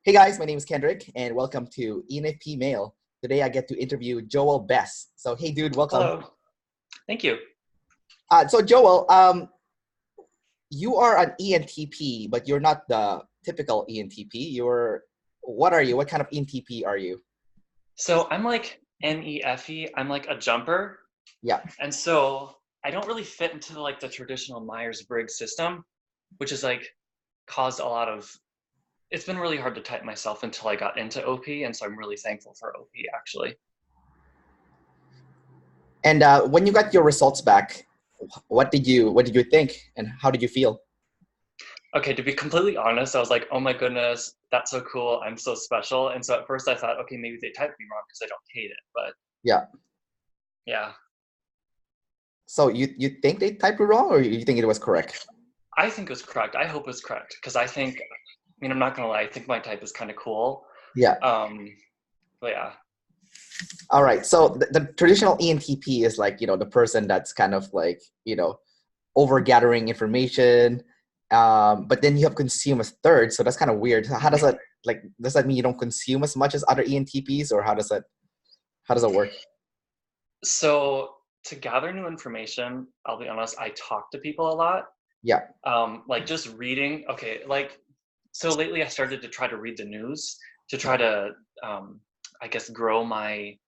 Hey guys, my name is Kendrick and welcome to ENFP Mail. Today I get to interview Joel Beyst. So hey dude, welcome. Hello. Thank you. So Joel, you are an ENTP, but you're not the typical ENTP. What are you? What kind of ENTP are you? So I'm like NEFE. I'm like a jumper. Yeah, And so I don't really fit into like the traditional Myers-Briggs system, which is like caused a lot of, it's been really hard to type myself until I got into OP. And so I'm really thankful for OP actually. and when you got your results back, what did you think, and how did you feel? Okay, to be completely honest, I was like, oh my goodness, that's so cool. I'm so special. And so at first I thought, okay, maybe they typed me wrong because I don't hate it. But Yeah. yeah, So you think they typed it wrong, or you think it was correct? I think it was correct. I hope it's correct because I'm not gonna lie, I think my type is kind of cool. Yeah. Um, but yeah. All right. So the traditional ENTP is like, the person that's kind of like, over gathering information. But then you have consume as third. So that's kind of weird. So how does that, like, does that mean you don't consume as much as other ENTPs, or how does that work? So to gather new information, I'll be honest, I talk to people a lot. Yeah. Like just reading. Okay, like so lately I started to try to read the news to try to I guess grow my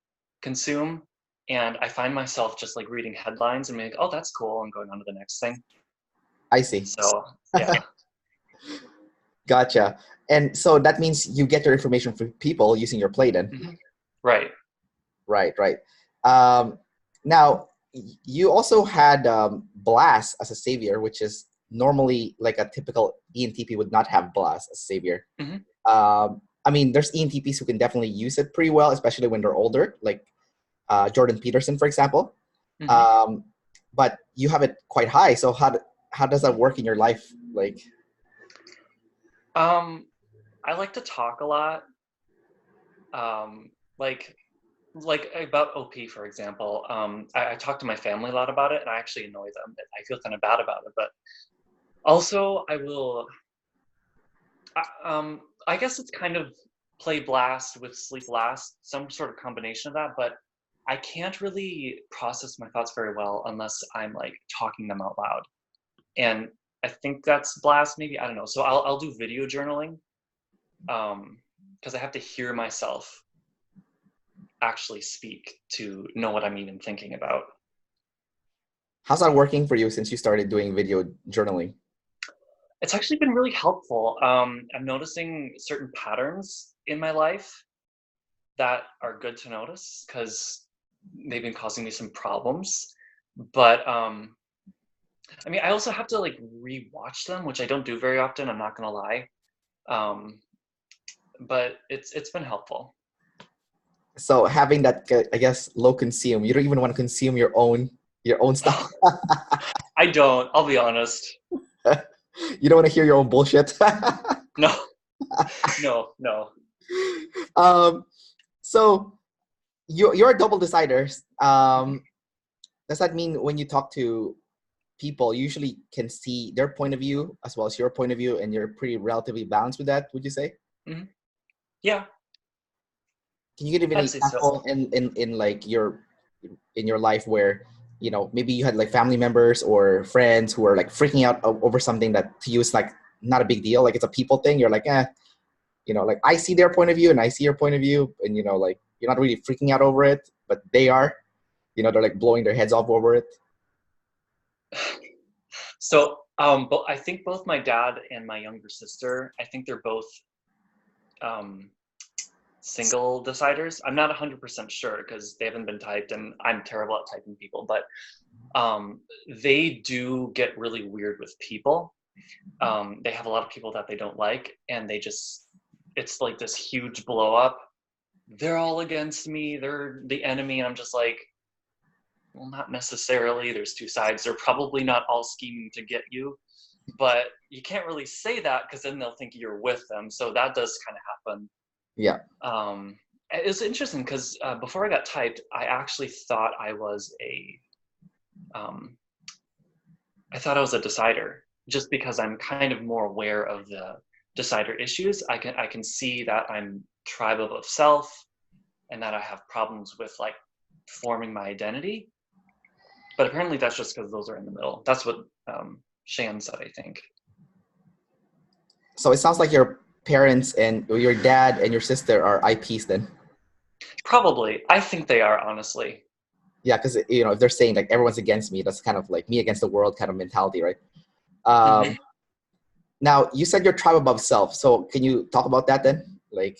consume. And I find myself just like reading headlines and being like, oh, that's cool, and going on to the next thing. I see. So yeah. Gotcha. And so that means you get your information from people using your play then. Mhm. Right. Right, right. Um, Now, you also had Blast as a savior, which is normally like a typical ENTP would not have Blast as a savior. Hmm. I mean, there's ENTPs who can definitely use it pretty well, especially when they're older, like Jordan Peterson, for example. Hmm. Um, but you have it quite high. So how does that work in your life? Like, Um, I like to talk a lot. Um, like about OP, for example, I talk to my family a lot about it, and I actually annoy them. I feel kind of bad about it, but also I will. I guess it's kind of play blast with sleep last, some sort of combination of that. But I can't really process my thoughts very well unless I'm like talking them out loud, and I think that's blast. Maybe I don't know. So I'll do video journaling, because I have to hear myself actually speak to know what I'm even thinking about. how's that working for you since you started doing video journaling? It's actually been really helpful. I'm noticing certain patterns in my life that are good to notice because they've been causing me some problems. But I also have to like rewatch them, which I don't do very often. I'm not gonna lie, um, but it's been helpful. So having that, I guess, low consume, you don't even want to consume your own stuff. I don't. I'll be honest. You don't want to hear your own bullshit. No, no, no. um, so you're a double decider. Does that mean when you talk to people, you usually can see their point of view as well as your point of view, and you're pretty relatively balanced with that? Would you say? Hmm. Yeah, Can you give an I'd say so. example in like your life where maybe you had like family members or friends who are like freaking out over something that to you is like not a big deal, like it's a people thing, you're like, like I see their point of view and I see your point of view, and like you're not really freaking out over it, but they are, they're like blowing their heads off over it. So, but I think both my dad and my younger sister, I think they're both um, single deciders. I'm not 100% sure because they haven't been typed, and I'm terrible at typing people. But they do get really weird with people. They have a lot of people that they don't like, and it's like this huge blow up. They're all against me. They're the enemy, and I'm just like, well, not necessarily. There's two sides. They're probably not all scheming to get you, but you can't really say that because then they'll think you're with them. So that does kind of happen. Yeah. It's interesting because before I got typed, I actually thought um, I thought I was a decider just because I'm kind of more aware of the decider issues. I can see that I'm tribe of self, and that I have problems with like forming my identity. But apparently that's just because those are in the middle. That's what Shan said, I think. So it sounds like your parents and your dad and your sister are IPs then. Probably. I think they are, honestly. Yeah, because if they're saying like everyone's against me, that's kind of like me against the world kind of mentality, right? Mm-hmm. Now you said your tribe above self. So can you talk about that then? Like,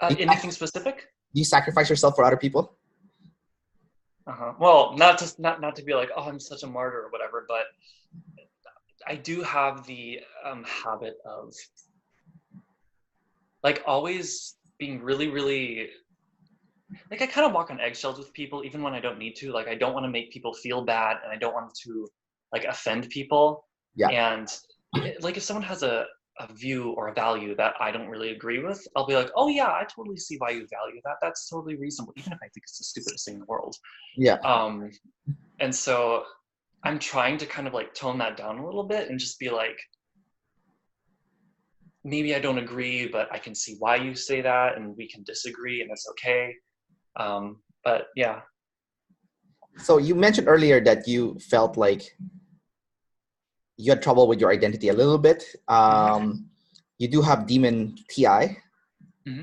Anything specific? you sacrifice yourself for other people? Well, not to be like, oh, I'm such a martyr or whatever, but I do have the habit of like always being really, really like I kind of walk on eggshells with people even when I don't need to. Like I don't want to make people feel bad, and I don't want to like offend people. Yeah. And like if someone has a view or a value that I don't really agree with, I'll be like, oh yeah, I totally see why you value that. That's totally reasonable, even if I think it's the stupidest thing in the world. Yeah. And so I'm trying to kind of like tone that down a little bit and just be like, maybe I don't agree, but I can see why you say that, and we can disagree, and it's okay. But yeah. So you mentioned earlier that you felt like you had trouble with your identity a little bit. You do have demon TI,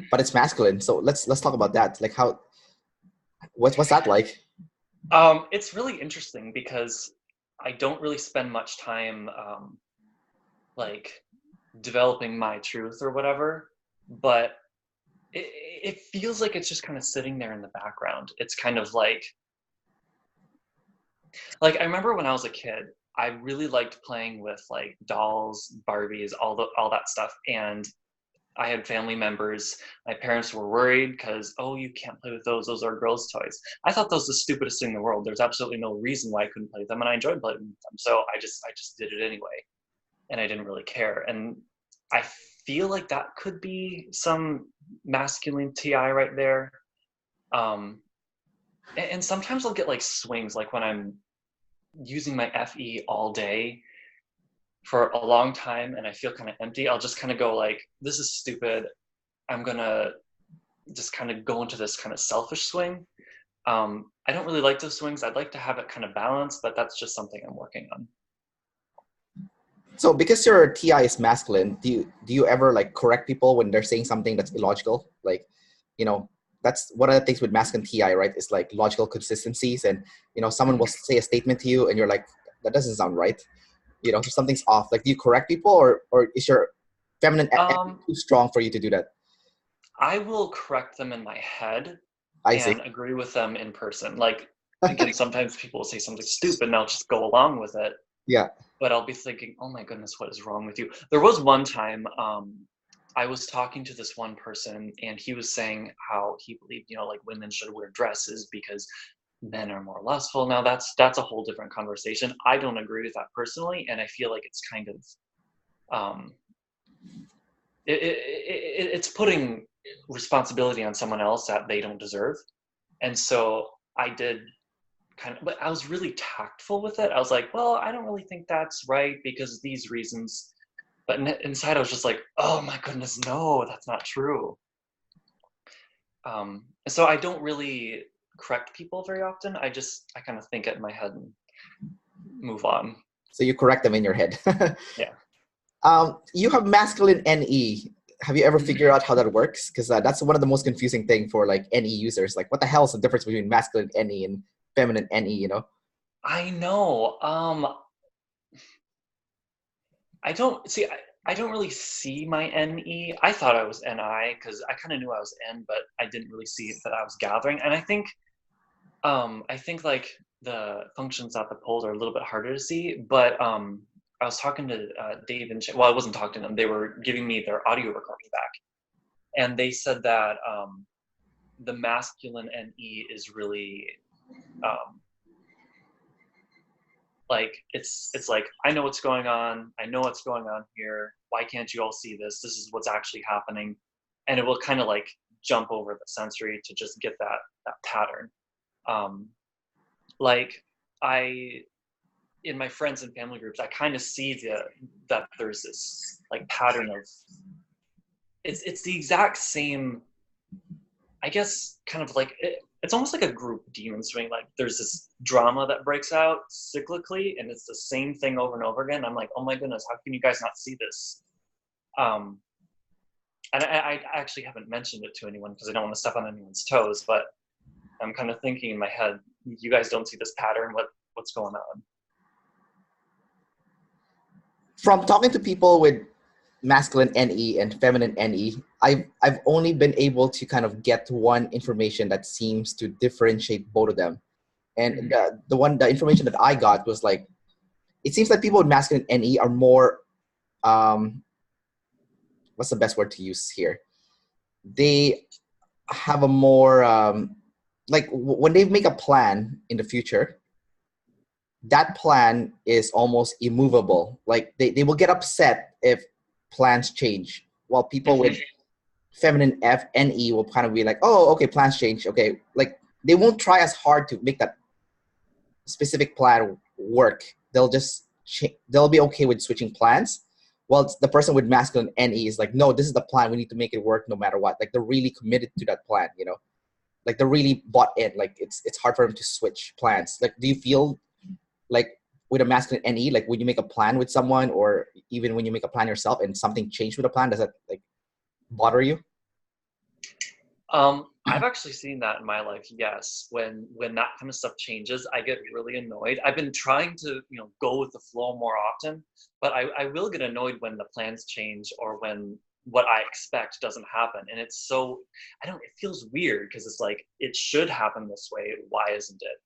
but it's masculine. So let's talk about that. Like what's that like? It's really interesting because I don't really spend much time like developing my truth or whatever, but it feels like it's just kind of sitting there in the background. It's kind of like I remember when I was a kid, I really liked playing with like dolls, Barbies, all that stuff. And I had family members. My parents were worried because, oh, you can't play with those. Those are girls' toys. I thought those were the stupidest thing in the world. There's absolutely no reason why I couldn't play with them, and I enjoyed playing with them. So I just did it anyway, and I didn't really care. And I feel like that could be some masculine TI right there. And sometimes I'll get like swings, like when I'm using my FE all day for a long time and I feel kind of empty, I'll just kind of go like, this is stupid. I'm gonna just kind of go into this kind of selfish swing. I don't really like those swings. I'd like to have it kind of balanced, but that's just something I'm working on. So because your TI is masculine, do you ever like correct people when they're saying something that's illogical? Like, that's one of the things with masculine TI, right? It's like logical consistencies, and someone will say a statement to you and you're like, that doesn't sound right. Something's off. Like, do you correct people, or is your feminine too strong for you to do that? I will correct them in my head I see. and agree with them in person. Like, again, sometimes people will say something stupid and I'll just go along with it. Yeah. But I'll be thinking, oh my goodness, what is wrong with you? There was one time I was talking to this one person and he was saying how he believed, like women should wear dresses because men are more lustful. Now that's a whole different conversation. I don't agree with that personally, and I feel like it's kind of it's putting responsibility on someone else that they don't deserve. And so I did but I was really tactful with it. I was like, well, I don't really think that's right because of these reasons. But inside I was just like, oh my goodness, no, that's not true. So I don't really correct people very often. I kind of think it in my head and move on. So you correct them in your head. Yeah. You have masculine NE. Have you ever figured out how that works? Because that's one of the most confusing thing for like NE users. Like, what the hell is the difference between masculine NE and feminine NE? I know. I don't really see my NE. I thought I was NI because I kind of knew I was N, but I didn't really see it that I was gathering. And I think like the functions at the poles are a little bit harder to see. But I was talking to Dave and I wasn't talking to them. They were giving me their audio recording back, and they said that the masculine NE is really like it's like, I know what's going on. I know what's going on here. Why can't you all see this? This is what's actually happening. And it will kind of like jump over the sensory to just get that pattern. Like in my friends and family groups, I kind of see that there's this like pattern of it's the exact same, I guess, kind of like it's almost like a group demon swing. Like there's this drama that breaks out cyclically, and it's the same thing over and over again. I'm like, oh my goodness, how can you guys not see this? And I actually haven't mentioned it to anyone because I don't want to step on anyone's toes, but I'm kind of thinking in my head, you guys don't see this pattern. What's going on? From talking to people with masculine NE and feminine NE, I've only been able to kind of get one information that seems to differentiate both of them. And the information that I got was like, it seems like people with masculine NE are more, what's the best word to use here? They have a more, like when they make a plan in the future, that plan is almost immovable. Like they will get upset if plans change, while people with feminine NE will kind of be like, oh, okay, plans change. Okay, like they won't try as hard to make that specific plan work. They'll just they'll be okay with switching plans. While the person with masculine NE is like, no, this is the plan. We need to make it work no matter what. Like they're really committed to that plan, you know? Like they're really bought in. Like it's hard for them to switch plans. Like, do you feel like with a masculine NE, like when you make a plan with someone, or even when you make a plan yourself and something changed with a plan, does that like bother you? I've actually seen that in my life. Yes, when that kind of stuff changes, I get really annoyed. I've been trying to go with the flow more often, but I will get annoyed when the plans change or when what I expect doesn't happen. And it's so it feels weird because it's like it should happen this way. Why isn't it?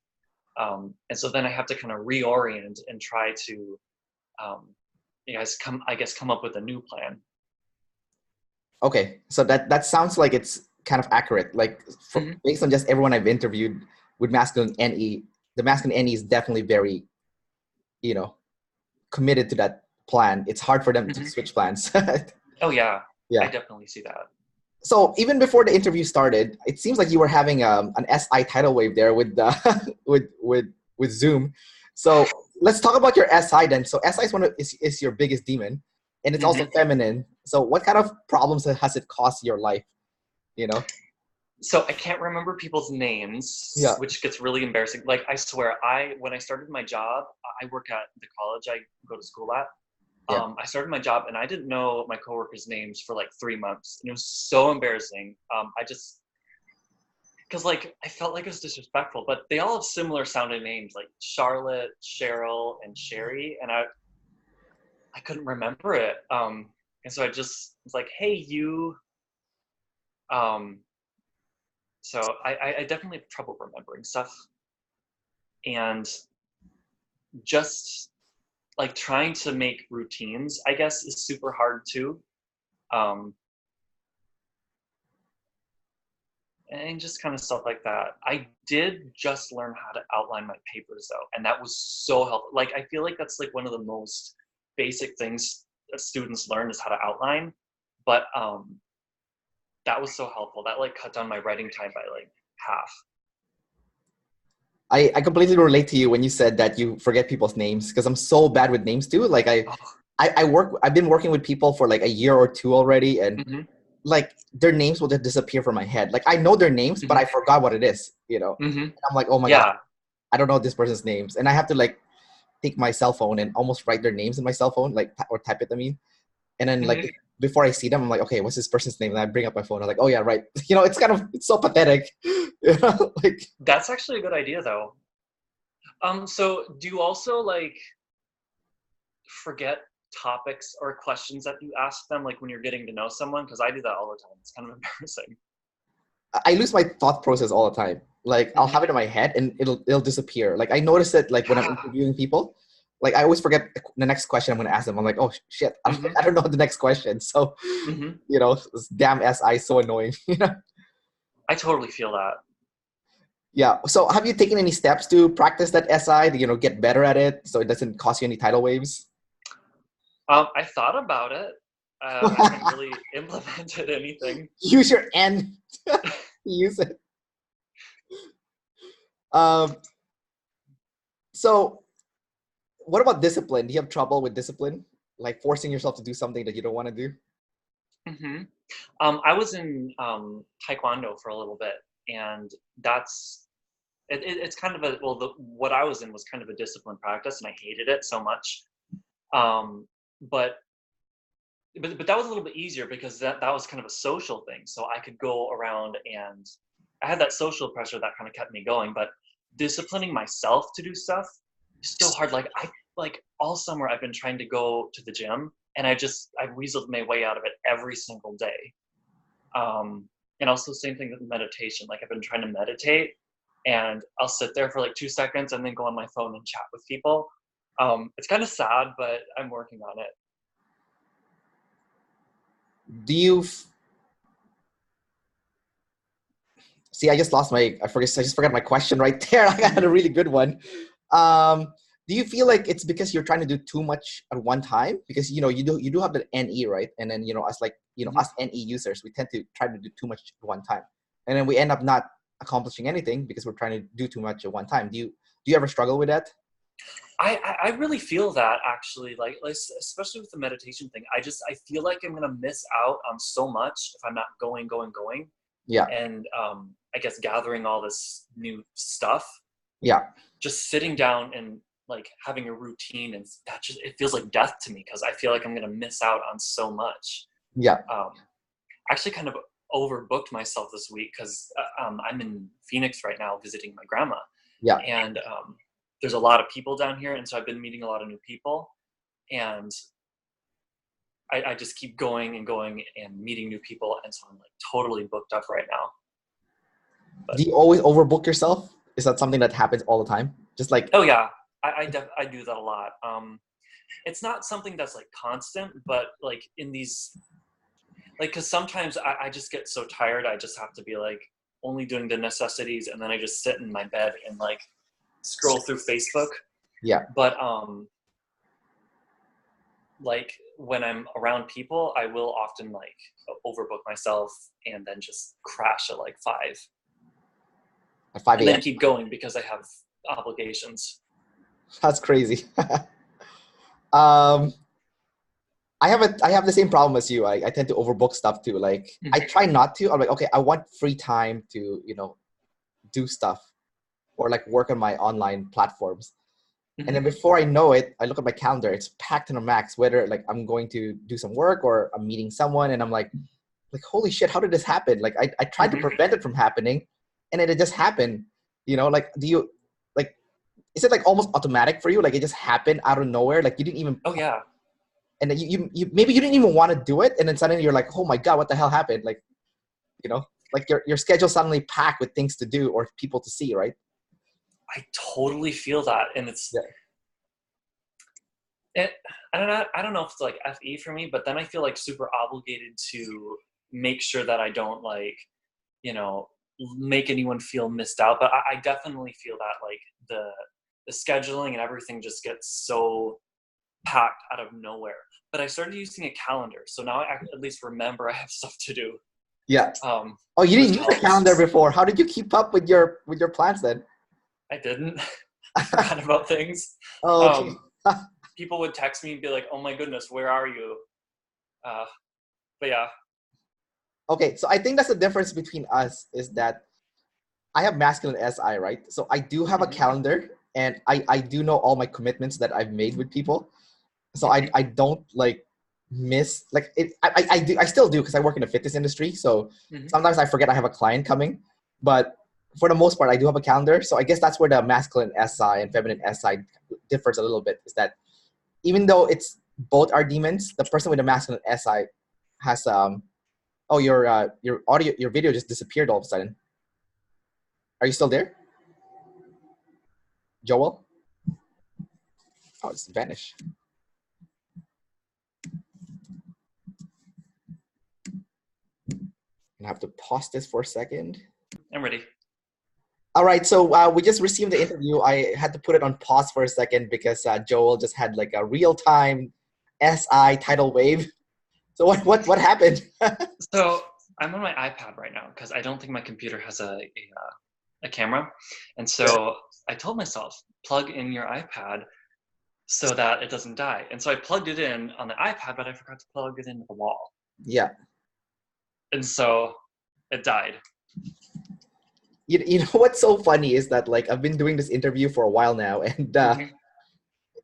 And so then I have to kind of reorient and try to come up with a new plan. Okay, so that sounds like it's kind of accurate. Like based on just everyone I've interviewed with masculine NE, the masculine NE is definitely very, committed to that plan. It's hard for them to switch plans. Oh yeah, yeah, I definitely see that. So even before the interview started, it seems like you were having an SI tidal wave there with with Zoom. So let's talk about your SI then. So SI is your biggest demon, and it's also feminine. So what kind of problems has it caused your life? So I can't remember people's names, which gets really embarrassing. Like I swear, when I started my job, I work at the college I go to school at. I started my job and I didn't know my coworkers' names for like 3 months, and it was so embarrassing. Because like I felt like it was disrespectful, but they all have similar sounding names, like Charlotte, Cheryl, and Sherry, and I couldn't remember it. And so I just was like, "Hey, you." So I definitely have trouble remembering stuff, and just like trying to make routines, I guess, is super hard too. And just kind of stuff like that. I did just learn how to outline my papers though, and that was so helpful. Like I feel like that's like one of the most basic things that students learn is how to outline, but that was so helpful. That like cut down my writing time by like half. I completely relate to you when you said that you forget people's names, because I'm so bad with names too. Like I've been working with people for like a year or two already, and like their names will just disappear from my head. Like I know their names, but I forgot what it is, And I'm like, oh my God, I don't know this person's names. And I have to like take my cell phone and almost write their names in my cell phone, like, or type it, I mean. And then like before I see them, I'm like, okay, what's this person's name? And I bring up my phone. I'm like, oh yeah, right. It's so pathetic. Like that's actually a good idea though. So do you also like forget topics or questions that you ask them, like when you're getting to know someone? Because I do that all the time. It's kind of embarrassing. I lose my thought process all the time. Like I'll have it in my head and it'll disappear. Like I notice it like when I'm interviewing people. Like I always forget the next question I'm going to ask them. I'm like, oh shit, I don't know the next question. So, this damn SI is so annoying. I totally feel that. Yeah. So have you taken any steps to practice that SI to, get better at it so it doesn't cause you any tidal waves? I thought about it. I haven't really implemented anything. Use your N. Use it. So what about discipline? Do you have trouble with discipline? Like forcing yourself to do something that you don't want to do? Hmm. I was in Taekwondo for a little bit, and it's kind of what I was in was kind of a disciplined practice, and I hated it so much. Um, but but that was a little bit easier because that was kind of a social thing, so I could go around and I had that social pressure that kind of kept me going. But disciplining myself to do stuff is so hard. Like all summer I've been trying to go to the gym, and I weaseled my way out of it every single day. And also same thing with meditation. Like I've been trying to meditate, and I'll sit there for like 2 seconds and then go on my phone and chat with people. It's kind of sad, but I'm working on it. Do you see? I just lost my. I just forgot my question right there. I had a really good one. Do you feel like it's because you're trying to do too much at one time? Because you do have the NE, right? And then us Mhm. us NE users, we tend to try to do too much at one time, and then we end up not accomplishing anything because we're trying to do too much at one time. Do you ever struggle with that? I really feel that actually, especially with the meditation thing. I feel like I'm gonna miss out on so much if I'm not going, Yeah, and I guess gathering all this new stuff. yeah, Just sitting down and like having a routine, and it feels like death to me because I feel like I'm gonna miss out on so much. yeah. I actually kind of overbooked myself this week because I'm in Phoenix right now visiting my grandma, Yeah. and there's a lot of people down here, and so I've been meeting a lot of new people, and I just keep going and going and meeting new people, and so I'm like totally booked up right now. But Do you always overbook yourself? Is that something that happens all the time? Just like, oh yeah, I do that a lot. It's not something that's like constant, but like in these, like, because sometimes I just get so tired, I just have to be like only doing the necessities, and then I just sit in my bed and like scroll through Facebook. yeah, But like when I'm around people, I will often like overbook myself and then just crash at like 5 at 5 and then a.m. keep going because I have obligations. That's crazy. um, I have the same problem as you. I tend to overbook stuff too. Like I try not to. I'm like, okay, I want free time to, do stuff or like work on my online platforms. And then Mhm. before I know it, I look at my calendar. It's packed to the max, whether like I'm going to do some work or I'm meeting someone. And I'm like, holy shit, how did this happen? Like I tried to Mhm. prevent it from happening and then it just happened. Like like, is it like almost automatic for you? Like it just happened out of nowhere? Like you didn't even, Oh yeah. and then you maybe you didn't even want to do it. And then suddenly you're like, oh my God, what the hell happened? Like, like your schedule suddenly packed with things to do or people to see, right? I totally feel that, and Yeah. it. I don't know if it's like FE for me, but then I feel like super obligated to make sure that I don't like, you know, make anyone feel missed out. But I definitely feel that like the scheduling and everything just gets so packed out of nowhere. But I started using a calendar, so now I at least remember I have stuff to do, Yeah. Oh, you which didn't use a calendar helps. before. How did you keep up with your plans then? I didn't. I forgot about things. Oh, okay. Um, People would text me and be like, "Oh my goodness, where are you?" Uh, but yeah. Okay, so I think that's the difference between us is that I have masculine SI, right? So I do have a Hmm. calendar and I do know all my commitments that I've made with people. So I Hmm. I don't like miss like it. I do I still do because I work in the fitness industry. So Hmm. sometimes I forget I have a client coming, but for the most part I do have a calendar. So I guess that's where the masculine SI and feminine SI differs a little bit. Is that even though it's both are demons, the person with the masculine SI has oh your audio your video just disappeared all of a sudden. Are you still there, Joel? Oh, it's vanished. I have to pause this for a second. I'm ready. All right, so we just resumed the interview. I had to put it on pause for a second because Joel just had like a real-time SI tidal wave. So what happened? So I'm on my iPad right now because I don't think my computer has a camera, and Yeah. so I told myself, plug in your iPad so that it doesn't die. And so I plugged it in on the iPad, but I forgot to plug it into the wall. Yeah. And so it died. You know what's so funny is that like I've been doing this interview for a while now, and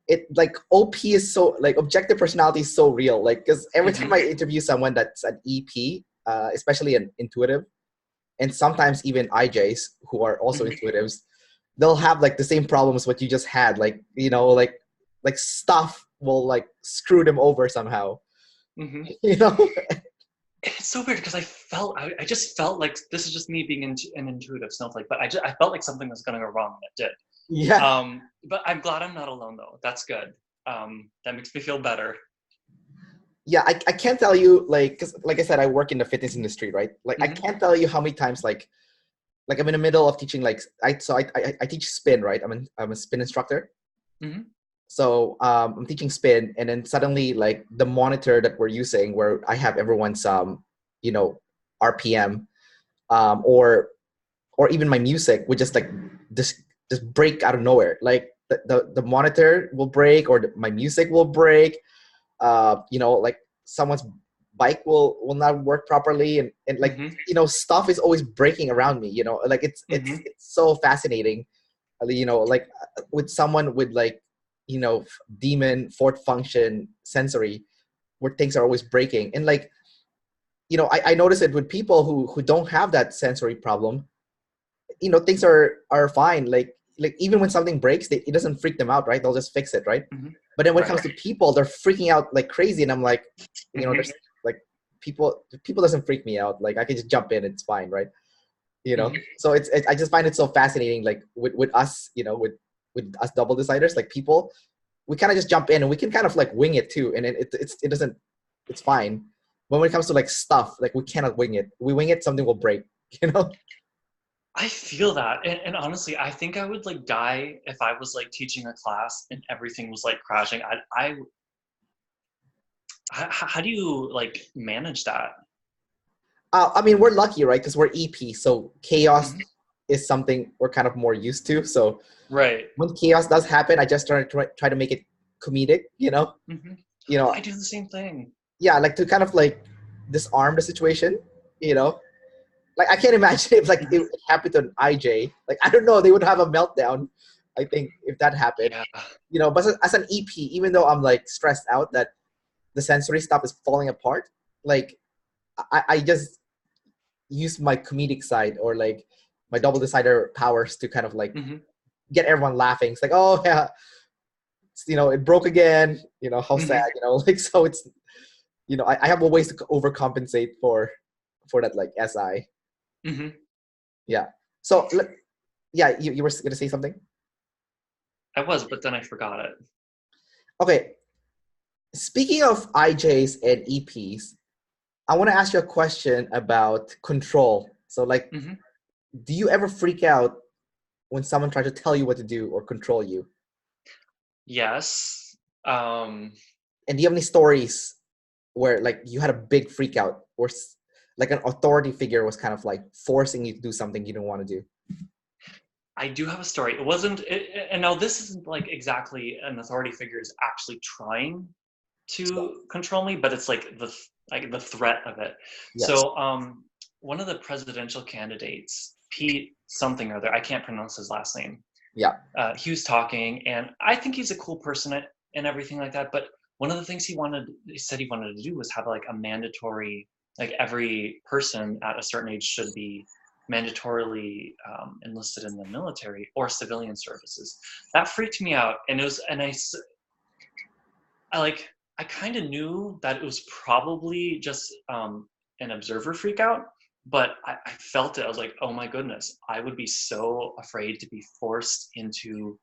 it like OP is so like objective personality is so real. Like because every time I interview someone that's an EP, especially an intuitive, and sometimes even IJs who are also intuitives, they'll have like the same problems what you just had. Like you know like stuff will like screw them over somehow. You know. It's so weird because I just felt like this is just me being an intuitive snowflake, but I felt like something was going to go wrong, and it did. Yeah. But I'm glad I'm not alone though. That's good. That makes me feel better. Yeah, I can't tell you like because like I said, I work in the fitness industry, right? Like I can't tell you how many times like I'm in the middle of teaching like I teach spin, right? I'm a spin instructor. So I'm teaching spin, and then suddenly like the monitor that we're using, where I have everyone's you know RPM, or even my music would just like just break out of nowhere. Like the monitor will break, or my music will break. You know, like someone's bike will not work properly, and like you know stuff is always breaking around me. You know, like it's so fascinating. You know, like with someone with like you know demon fourth function sensory, where things are always breaking, and like you know I notice it with people who don't have that sensory problem. You know, things are fine. Like even when something breaks, it doesn't freak them out, right? They'll just fix it, right? But then when it comes to people, they're freaking out like crazy, and I'm like, you know, there's like people doesn't freak me out. Like I can just jump in, it's fine, right? You know, so it's I just find it so fascinating. Like with us, you know, with us double deciders, like people, we kind of just jump in and we can kind of like wing it too, and it doesn't, it's fine. But when it comes to like stuff, like we cannot wing it. We wing it, something will break. You know. I feel that, and honestly, I think I would like die if I was like teaching a class and everything was like crashing. How do you like manage that? I mean, we're lucky, right? Because we're EP, so chaos is something we're kind of more used to. So when chaos does happen, I just try to make it comedic. You know. You know. I do the same thing. Yeah, like to kind of like disarm the situation. You know. Like I can't imagine if like it happened to an IJ. Like I don't know, they would have a meltdown. I think if that happened, you know. But as an EP, even though I'm like stressed out that the sensory stuff is falling apart, like I just use my comedic side or like my double decider powers to kind of like get everyone laughing. It's like, oh yeah, you know, it broke again. You know how sad. You know, like so it's, you know, I have a ways to overcompensate for that like SI. Yeah. So, yeah, you were going to say something? I was, but then I forgot it. Okay. Speaking of IJs and EPs, I want to ask you a question about control. So, like, do you ever freak out when someone tries to tell you what to do or control you? Yes. And do you have any stories where, like, you had a big freak out or like an authority figure was kind of like forcing you to do something you don't want to do? I do have a story. It wasn't, and now this isn't like exactly an authority figure is actually trying to control me, but it's like the threat of it. Yes. So one of the presidential candidates, Pete something or other, I can't pronounce his last name. Yeah. He was talking, and I think he's a cool person and everything like that. But one of the things he said he wanted to do was have like a mandatory, like every person at a certain age should be mandatorily enlisted in the military or civilian services. That freaked me out, and it was, and I kind of knew that it was probably just an observer freak out, but I felt it. I was like, oh my goodness, I would be so afraid to be forced into.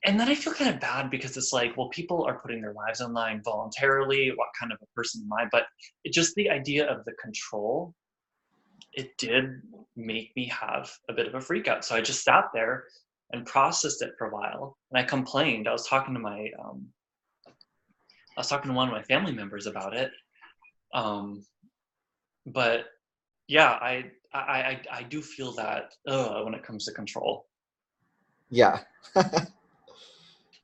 And then I feel kind of bad because it's like, well, people are putting their lives online voluntarily. What kind of a person am I? But just the idea of the control, it did make me have a bit of a freak out. So I just sat there and processed it for a while, and I complained. I was talking to one of my family members about it. But yeah, I do feel that when it comes to control. Yeah.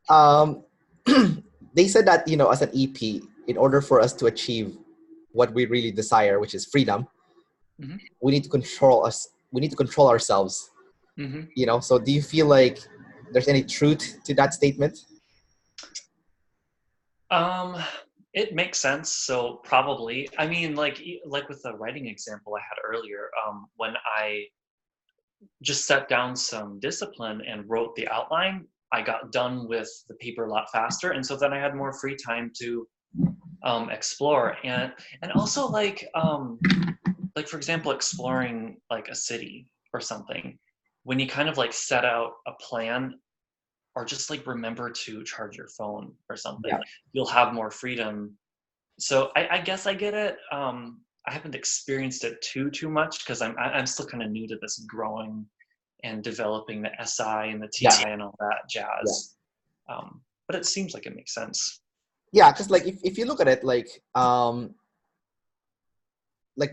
Um, they said that, you know, as an EP, in order for us to achieve what we really desire, which is freedom, Mm-hmm. we need to control us. We need to control ourselves. Mm-hmm. You know. So do you feel like there's any truth to that statement? Um, it makes sense. So probably, I mean, like with the writing example I had earlier, when I just set down some discipline and wrote the outline, I got done with the paper a lot faster, and so then I had more free time to explore and also like for example, exploring like a city or something. When you kind of like set out a plan, or just like remember to charge your phone or something, Yeah. you'll have more freedom. So I guess I get it. I haven't experienced it too much because I'm still kind of new to this growing and developing the SI and the Yeah. TI and all that Yeah. jazz. But it seems like it makes sense. Yeah. Because like if you look at it, like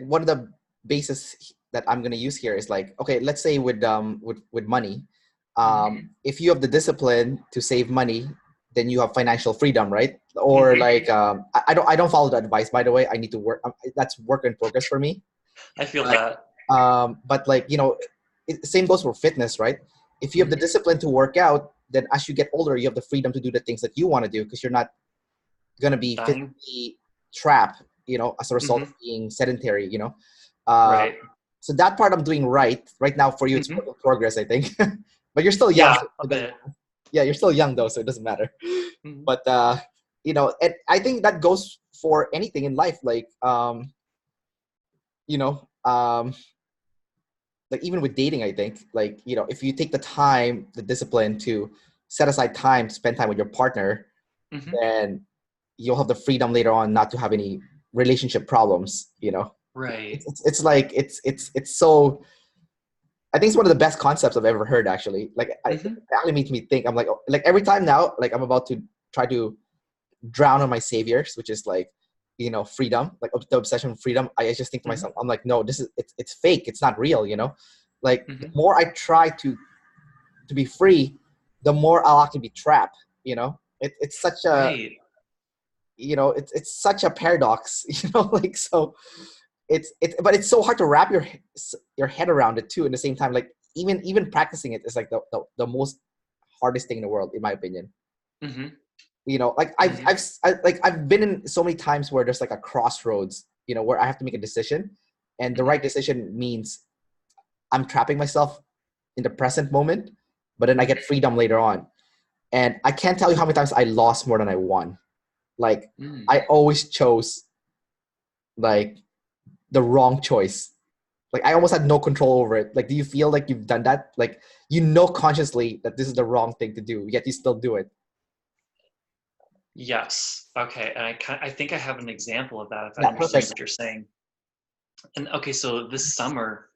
one of the basis that I'm gonna use here is like, okay, let's say with money, Mm-hmm. if you have the discipline to save money, then you have financial freedom, right? Or Mm-hmm. like I don't follow the advice, by the way. I need to work. That's work in progress for me. I feel that. But like, you know, same goes for fitness, right? If you have the Mm-hmm. discipline to work out, then as you get older, you have the freedom to do the things that you want to do because you're not gonna be Dying. physically trapped, you know, as a result Mm-hmm. of being sedentary, you know. Uh, Right. so that part I'm doing right now. For you, it's Mm-hmm. work in progress, I think. But you're still young, Yeah, so a it doesn't. bit. Yeah, you're still young though, so it doesn't matter. Mm-hmm. But you know, and I think that goes for anything in life. Like you know, like even with dating, I think, like, you know, if you take the time, the discipline to set aside time to spend time with your partner, Mm-hmm. then you'll have the freedom later on not to have any relationship problems, you know. Right. It's like it's so, I think it's one of the best concepts I've ever heard, actually. Like it Mm-hmm. actually makes me think. I'm like every time now, like I'm about to try to drown on my saviors, which is like, you know, freedom, like the obsession with freedom. I just think to Mm-hmm. myself, I'm like, no, this is it's fake. It's not real, you know. Like the Mm-hmm. more I try to be free, the more I'll actually be trapped. You know, it's such a, Right. you know, it's such a paradox. You know, like so but it's so hard to wrap your head around it too. At the same time, like even practicing it is like the most hardest thing in the world, in my opinion. Mm-hmm. You know, like Mm-hmm. I've been in so many times where there's like a crossroads, you know, where I have to make a decision, and the Mm-hmm. right decision means I'm trapping myself in the present moment, but then I get freedom later on. And I can't tell you how many times I lost more than I won. Like Mm-hmm. I always chose like the wrong choice. Like I almost had no control over it. Like, do you feel like you've done that? Like, you know consciously that this is the wrong thing to do, yet you still do it. Yes. Okay. And I think I have an example of that if I Yeah, understand perfect. what you're saying. And okay, so this summer,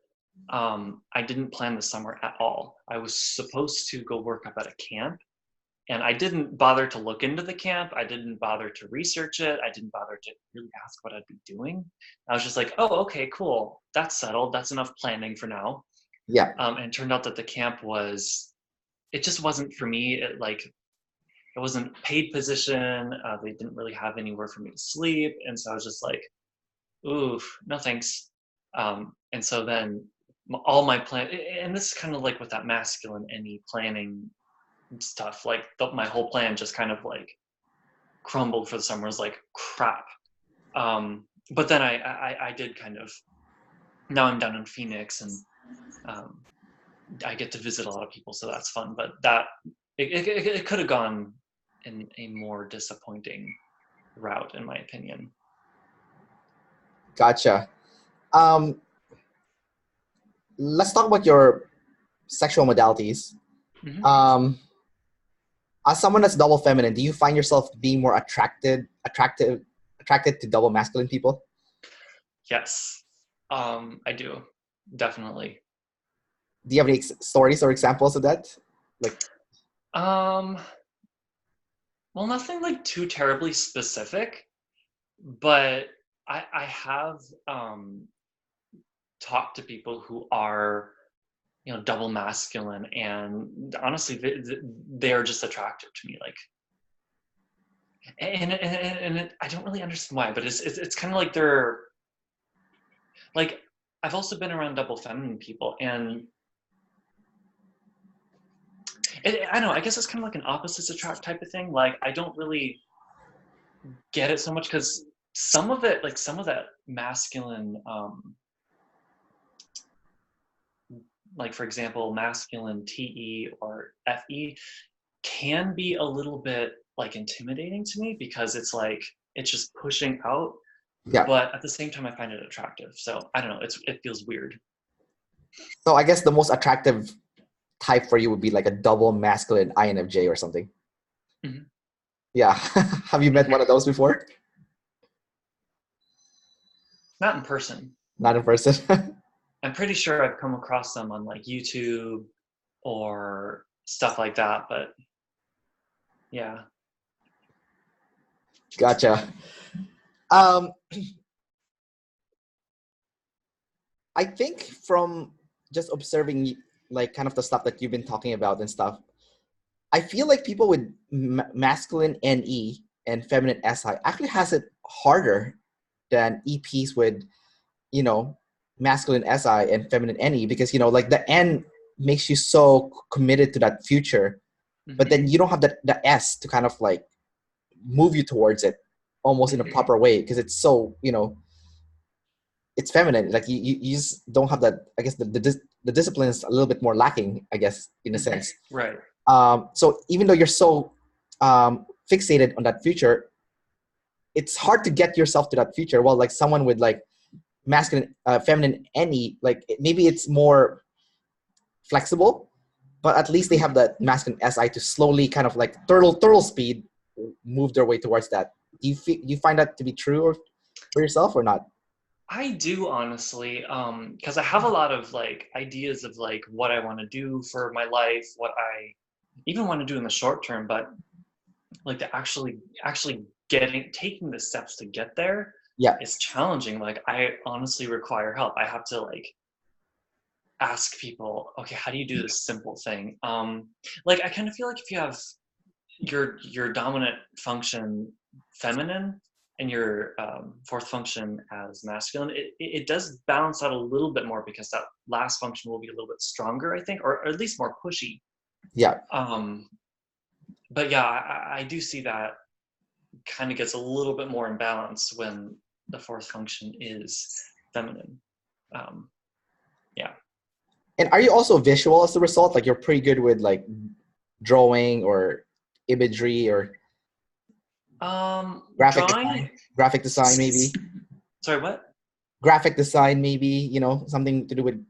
I didn't plan the summer at all. I was supposed to go work up at a camp, and I didn't bother to look into the camp. I didn't bother to research it. I didn't bother to really ask what I'd be doing. I was just like, oh, okay, cool. That's settled. That's enough planning for now. Yeah, And it turned out that the camp it just wasn't for me. It wasn't paid position. They didn't really have anywhere for me to sleep. And so I was just like, oof, no thanks. And so then all my plan, and this is kind of like with that masculine any planning stuff, like my whole plan just kind of like crumbled for the summer. It was like crap. But then I did kind of, now I'm down in Phoenix, and um, I get to visit a lot of people, so that's fun. But it could have gone in a more disappointing route, in my opinion. gotcha. Um, let's talk about your sexual modalities. Hmm. Um, as someone that's double feminine, do you find yourself being more attracted to double masculine people? Yes, I do, definitely. Do you have any stories or examples of that? Like, Um, well, nothing like too terribly specific, but I have talked to people who are, double masculine, and honestly, they are just attractive to me. Like, I don't really understand why, but it's kind of like they're like, I've also been around double feminine people, and I don't know, I guess it's kind of like an opposites attract type of thing. Like, I don't really get it so much because some of it, like some of that masculine, like for example, masculine TE or FE can be a little bit like intimidating to me because it's like, it's just pushing out, Yeah. but at the same time, I find it attractive. So I don't know, it feels weird. So I guess the most attractive type for you would be like a double masculine INFJ or something. Mm-hmm. Yeah. Have you met one of those before? Not in person. Not in person. I'm pretty sure I've come across them on like YouTube or stuff like that, but yeah. Gotcha. Um, I think from just observing like kind of the stuff that you've been talking about and stuff, I feel like people with masculine NE and feminine SI actually has it harder than EPs with, masculine SI and feminine NE because, like the N makes you so committed to that future, but then you don't have the S to kind of like move you towards it almost in a proper way because it's so, it's feminine. Like you just don't have that. I guess the discipline is a little bit more lacking, I guess, in a sense. Right. So even though you're so fixated on that future, it's hard to get yourself to that future. Well, like someone with like masculine, feminine NE, like maybe it's more flexible, but at least they have that masculine SI to slowly kind of like turtle speed move their way towards that. Do you find that to be true for yourself or not? I do, honestly, because I have a lot of like ideas of like what I want to do for my life, what I even want to do in the short term, but like the actually taking the steps to get there Yeah. is challenging. Like, I honestly require help. I have to like ask people, okay, how do you do this simple thing? Like, I kind of feel like if you have your dominant function feminine and your fourth function as masculine, it does balance out a little bit more because that last function will be a little bit stronger, I think, or at least more pushy. Yeah. But yeah, I do see that kind of gets a little bit more imbalanced when the fourth function is feminine. Yeah. And are you also visual as a result? Like you're pretty good with like drawing or imagery or graphic design maybe. Sorry, what? Graphic design maybe, something to do with,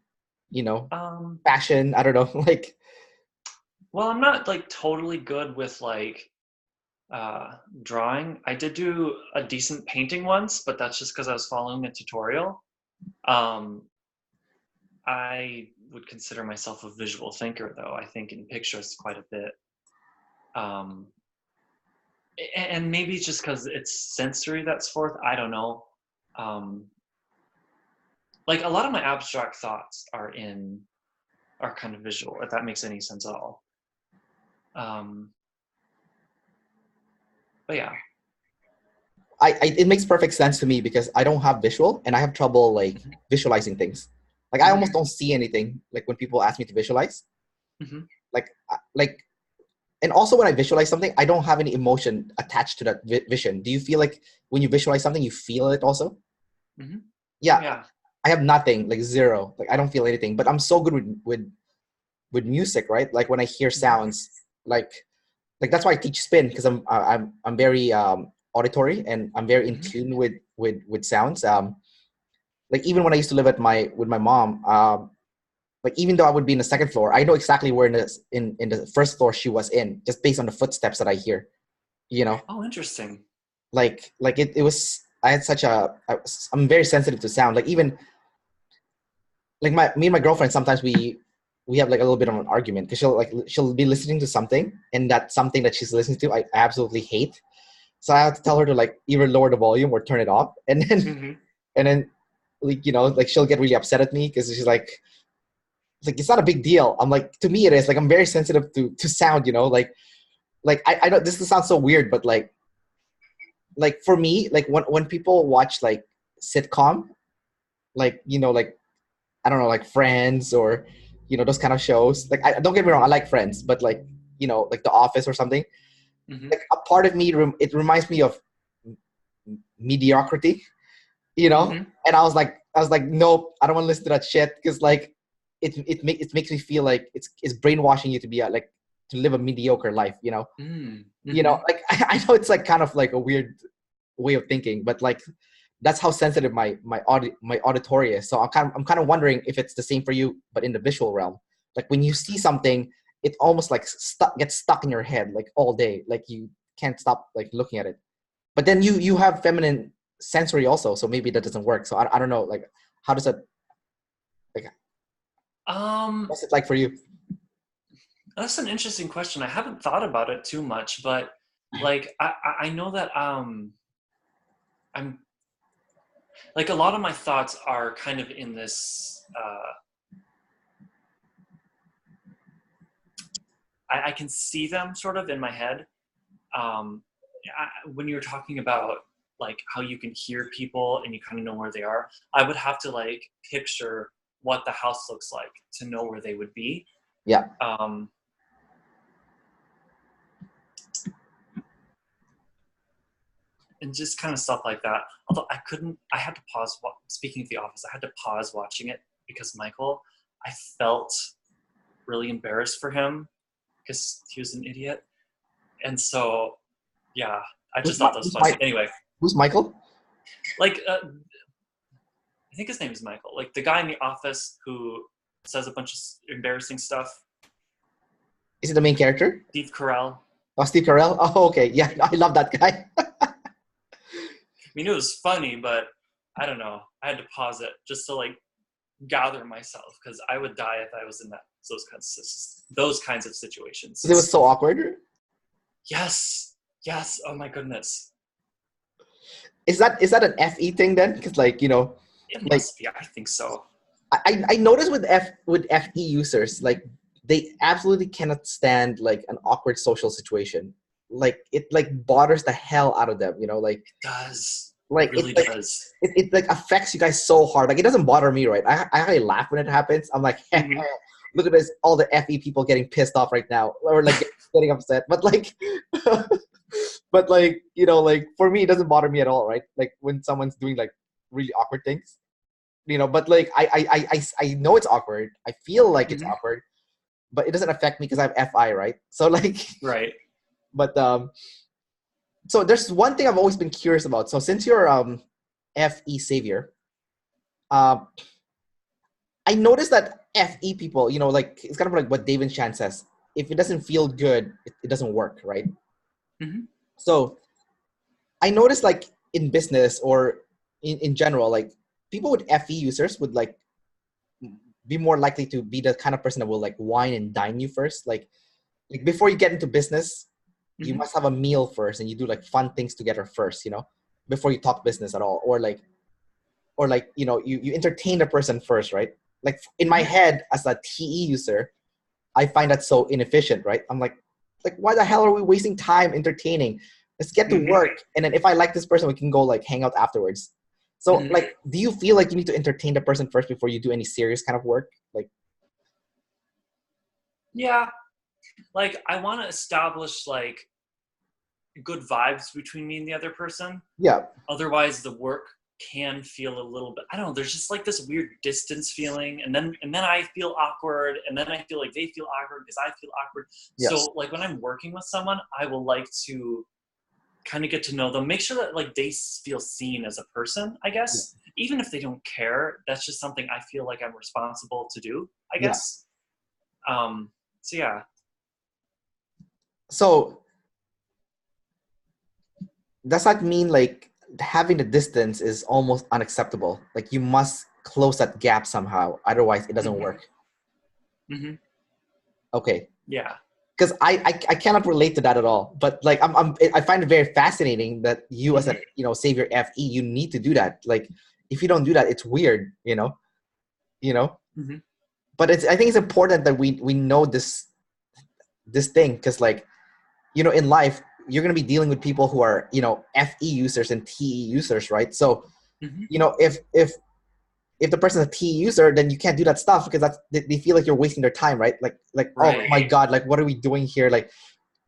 fashion. I don't know. Like, well, I'm not like totally good with like drawing. I did do a decent painting once, but that's just because I was following a tutorial. I would consider myself a visual thinker, though. I think in pictures quite a bit. And maybe it's just because it's sensory that's fourth. I don't know. Like a lot of my abstract thoughts are kind of visual, if that makes any sense at all. But yeah. It makes perfect sense to me because I don't have visual and I have trouble like visualizing things. Like I almost don't see anything like when people ask me to visualize. Like, and also when I visualize something, I don't have any emotion attached to that vision. Do you feel like when you visualize something, you feel it also? Yeah. I have nothing, like zero. Like I don't feel anything, but I'm so good with music, right? Like when I hear sounds, like that's why I teach spin because I'm very auditory and I'm very in tune with sounds. Like even when I used to live with my mom, like even though I would be in the second floor, I know exactly where in the first floor she was in just based on the footsteps that I hear. Oh, interesting. Like it was. I had I'm very sensitive to sound. Like even like me and my girlfriend sometimes we have like a little bit of an argument because she'll be listening to something and that something that she's listening to I absolutely hate. So I have to tell her to like either lower the volume or turn it off, and then like like she'll get really upset at me because she's like it's not a big deal. I'm like, to me it is. Like I'm very sensitive to sound, like I know this sounds so weird, but like like for me, like when people watch like sitcom, like, you know, like, I don't know, like Friends or, you know, those kind of shows. Like, I don't get me wrong, I like Friends, but like, you know, like The Office or something. Mm-hmm. Like a part of me, it reminds me of mediocrity, you know. Mm-hmm. And I was like, nope, I don't want to listen to that shit because like it makes me feel like it's brainwashing you to be like to live a mediocre life, you know. You Mm-hmm. know, like I know it's like kind of like a weird way of thinking, but like that's how sensitive my auditory is. So I'm kind of wondering if it's the same for you, but in the visual realm. Like when you see something, it almost like gets stuck in your head like all day. Like you can't stop like looking at it. But then you have feminine sensory also, so maybe that doesn't work. So I don't know, like how does that, like, Um, what's it like for you? that's an interesting question. I haven't thought about it too much, but like I know that I'm like a lot of my thoughts are kind of in this I can see them sort of in my head. When you were talking about like how you can hear people and you kind of know where they are, I would have to like picture what the house looks like to know where they would be. Yeah. And just kind of stuff like that. Although I had to pause. Speaking of The Office, I had to pause watching it because Michael, I felt really embarrassed for him because he was an idiot. And so, yeah, I just thought that was funny. Anyway, Who's Michael? like, I think his name is Michael. Like the guy in The Office who says a bunch of embarrassing stuff. Is it the main character? Steve Carell. Oh, Steve Carell. Oh, okay. Yeah, I love that guy. I mean, it was funny, but I don't know. I had to pause it just to like gather myself because I would die if I was in those kinds of situations. It was so awkward. Yes. Oh my goodness. Is that an FE thing then? Because like, you know, It like must be. I think so. I noticed with FE users, like they absolutely cannot stand like an awkward social situation. Like it like bothers the hell out of them, you know, like It does. like It really it like does. it like affects you guys so hard. Like it doesn't bother me, right? I actually laugh when it happens. I'm like, Mhm. look at this, all the FE people getting pissed off right now, or like getting upset. But like, but like, you know, like for me, it doesn't bother me at all, right? Like when someone's doing like really awkward things, you know. But like, I know it's awkward. I feel like it's Mhm. awkward, but it doesn't affect me because I have FI, right? So like, Right. but so there's one thing I've always been curious about. So since you're FE savior, um, I noticed that FE people, you know, like it's kind of like what David Chan says. If it doesn't feel good, it doesn't work, right? Mhm. So I noticed like in business or in general, like people with FE users would like be more likely to be the kind of person that will like wine and dine you first. Like before you get into business, you Mhm. must have a meal first and you do like fun things together first, you know, before you talk business at all. Or like, you know, you entertain the person first, right? Like in my Mhm. head as a TE user, I find that so inefficient, right? I'm like why the hell are we wasting time entertaining? Let's get to Mhm. work, and then if I like this person, we can go like hang out afterwards. So Mhm. like, do you feel like you need to entertain the person first before you do any serious kind of work? Like, Yeah. Like I want to establish like good vibes between me and the other person. yeah, Otherwise the work can feel a little bit, I don't know, there's just like this weird distance feeling, and then I feel awkward, and then I feel like they feel awkward because I feel awkward. yes, So like when I'm working with someone, I will like to kind of get to know them, make sure that like they feel seen as a person, I yeah, guess. Even if they don't care, that's just something I feel like I'm responsible to do, I yeah. guess. So yeah. So does that mean like having the distance is almost unacceptable? Like you must close that gap somehow, otherwise it doesn't Hmm. work. Hmm. Okay, Yeah. because I cannot relate to that at all. But like I find it very fascinating that you as Hmm. a, you know, savior FE, you need to do that. Like if you don't do that, it's weird, you know. Hmm. But I think it's important that we know this thing, because like, you know, in life you're going to be dealing with people who are, you know, FE users and TE users, right? So, Mhm. you know, if the person's a TE user, then you can't do that stuff because they feel like you're wasting their time, right? Like, oh Right. my God, like, what are we doing here? Like,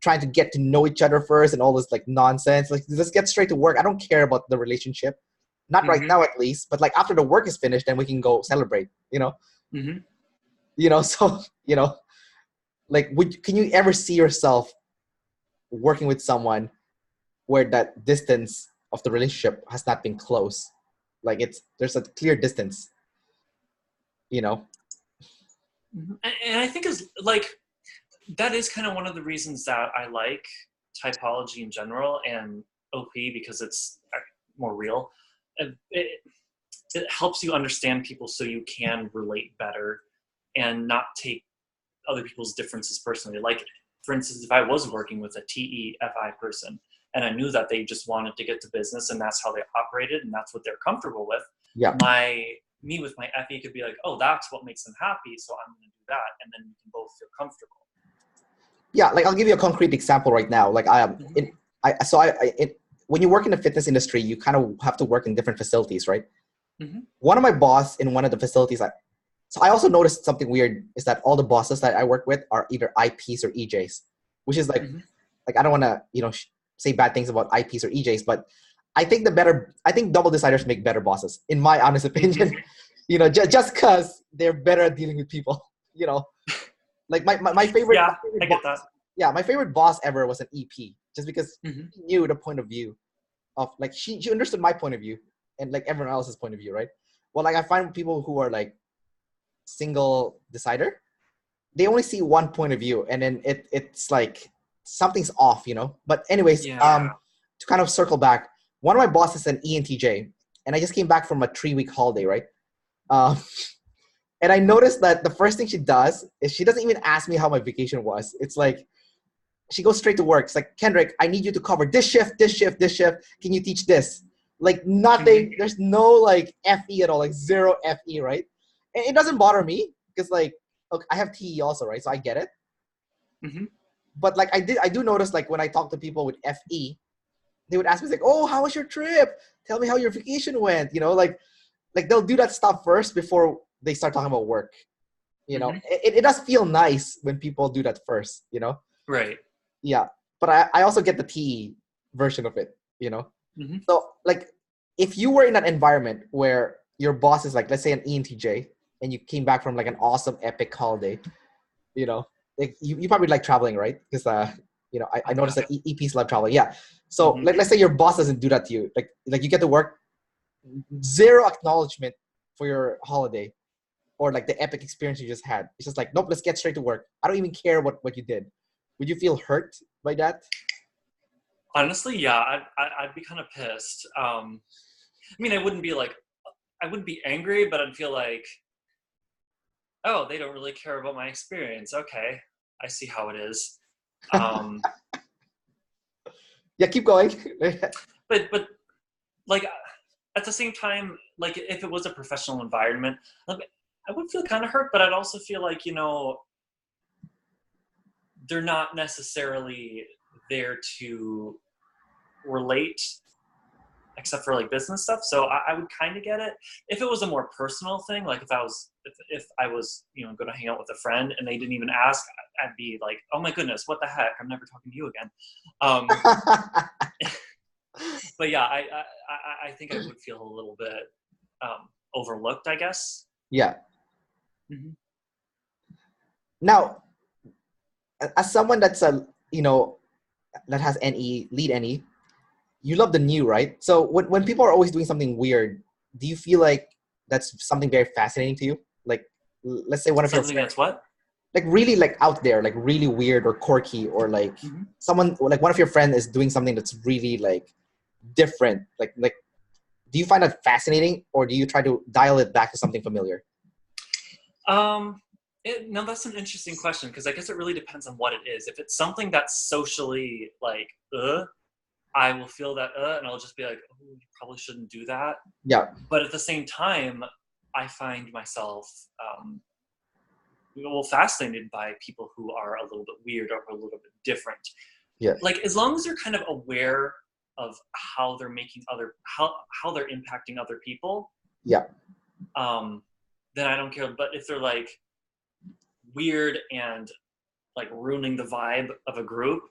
trying to get to know each other first and all this like nonsense. Like, just get straight to work. I don't care about the relationship, not right Mhm. now at least. But like after the work is finished, then we can go celebrate. You know, Mhm. So you know, like, can you ever see yourself working with someone where that distance of the relationship has not been close? Like there's a clear distance. You know. Mhm. And I think is like that is kind of one of the reasons that I like typology in general and OP because it's more real. And it helps you understand people so you can relate better and not take other people's differences personally. Like, for instance, if I was working with a TEFI person and I knew that they just wanted to get to business and that's how they operated and that's what they're comfortable with, Yeah. me with my FE could be like, oh, that's what makes them happy, so I'm going to do that, and then we can both feel comfortable. Yeah, like I'll give you a concrete example right now. Like Mm-hmm. when you work in the fitness industry, you kind of have to work in different facilities, right? Mm-hmm. One of my boss in one of the facilities, so I also noticed something weird is that all the bosses that I work with are either IPs or EJs, which is Mm-hmm. like I don't want to say bad things about IPs or EJs, but I think double deciders make better bosses, in my honest opinion. Mm-hmm. Just because they're better at dealing with people. You know, like my favorite, Yeah, I get that. boss, yeah, my favorite boss ever was an EP, just because Mm-hmm. she knew the point of view of like she understood my point of view and like everyone else's point of view, right? Well, like I find people who are like single decider, they only see one point of view, and then it's like something's off, But anyways, Yeah. to kind of circle back, one of my bosses is an ENTJ, and I just came back from a 3-week holiday, right? Um, and I noticed that the first thing she does is she doesn't even ask me how my vacation was. It's like she goes straight to work. It's like, Kendrick, I need you to cover this shift, this shift, this shift. Can you teach this? Like nothing. Mm-hmm. There's no like FE at all, like zero FE, right? And it doesn't bother me because like, look, I have TE also, right? So I get it. Mm-hmm. But like I do notice like when I talk to people with FE, they would ask me like, oh, how was your trip? Tell me how your vacation went. Like they'll do that stuff first before they start talking about work. Mm-hmm. It does feel nice when people do that first. Right. Yeah, but I also get the TE version of it. Mm-hmm. So like if you were in an environment where your boss is like, let's say an ENTJ, and you came back from like an awesome epic holiday, you know, like you probably like traveling, right? Because I Oh, yeah. noticed that EPs love traveling. Yeah. So Mm-hmm. like let's say your boss doesn't do that to you. Like you get to work, zero acknowledgement for your holiday or like the epic experience you just had. It's just like, nope, let's get straight to work. I don't even care what you did. Would you feel hurt by that? Honestly, yeah, I'd be kind of pissed. I mean, I wouldn't be angry, but I'd feel like, oh, they don't really care about my experience. Okay, I see how it is. Um, Yeah, keep going. but like at the same time, like if it was a professional environment, like, I would feel kind of hurt, but I'd also feel like they're not necessarily there to relate except for like business stuff. So I would kind of get it if it was a more personal thing. Like if I was going to hang out with a friend and they didn't even ask, I'd be like, oh my goodness, what the heck? I'm never talking to you again. But yeah, I think I would feel a little bit overlooked, I guess. Yeah. Mm-hmm. Now, as someone that's that has NE, lead NE, you love the new, right? So when people are always doing something weird, do you feel like that's something very fascinating to you? Like, let's say one of your Something friends, that's what? like really like out there, like really weird or quirky, or like Mm-hmm. someone like one of your friends is doing something that's really like different. Like, do you find that fascinating, or do you try to dial it back to something familiar? No, that's an interesting question because I guess it really depends on what it is. If it's something that's socially like, I will feel that, and I'll just be like, oh, you probably shouldn't do that. Yeah. But at the same time, I find myself, fascinated by people who are a little bit weird or a little bit different. Yeah. Like, as long as they're kind of aware of how they're making how they're impacting other people, Yeah. then I don't care. But if they're like weird and like ruining the vibe of a group,